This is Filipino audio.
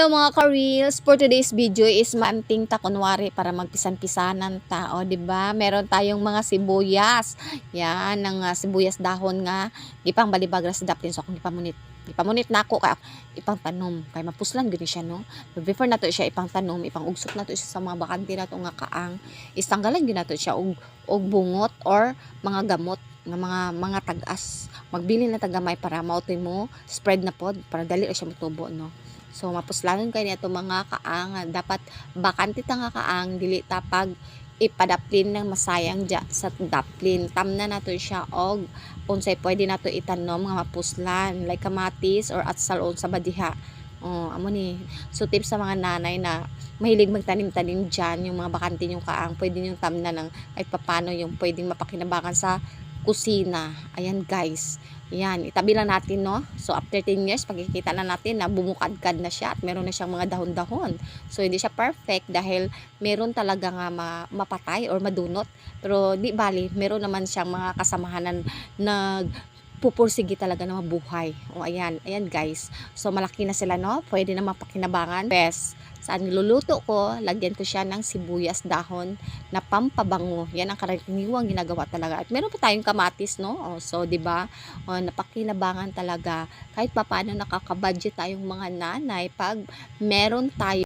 Hello mga ka-reels, for today's video is manting ta kunwari para magpisan-pisanan ta, o di ba? Meron tayong mga sibuyas. Yan, ng sibuyas dahon nga gipang balibag ra sa daplin, so kung ipamunit nako kay ipang tanom kay mapuslan gani siya, no? But before nato siya ipang tanom, ipang ugsok nato siya sa mga bakante nato nga kaang, istanggalan gyud nato siya og bungot or mga gamot nga mga tag-as. Magbili na tagamay para mautoy mo spread na pod para dali ra siya motubo, no? So mapuslanon kay niya mga kaang, dapat bakante ta nga kaang dili tapag ipadaplin ng masayang dya sa daplin. Tamna nato siya og unsay pwede nato itanom nga mapuslan like kamatis or atsal sa badiha. Amo ni. So tips sa mga nanay na mahilig magtanim-tanim diyan, yung mga bakante yung kaang, pwede yung tamna ng ay papano yung pwedeng mapakinabangan sa kusina. Ayan guys. Yan, itabi lang natin, no? So after 10 years, pagkikita na natin na bumukadkad na siya at meron na siyang mga dahon-dahon. So hindi siya perfect dahil meron talaga nga mapatay or madunot. Pero di bali, meron naman siyang mga kasamahan na pupursigi talaga na mabuhay. O ayan guys. So malaki na sila, no? Pwede na mapakinabangan. Best. Saan niluluto ko, lagyan ko siya ng sibuyas dahon na pampabango. Yan ang karaniwang ginagawa talaga. At meron pa tayong kamatis, no? So 'di ba? Napakinabangan talaga. Kahit papaano nakaka-budget tayong mga nanay pag meron tayo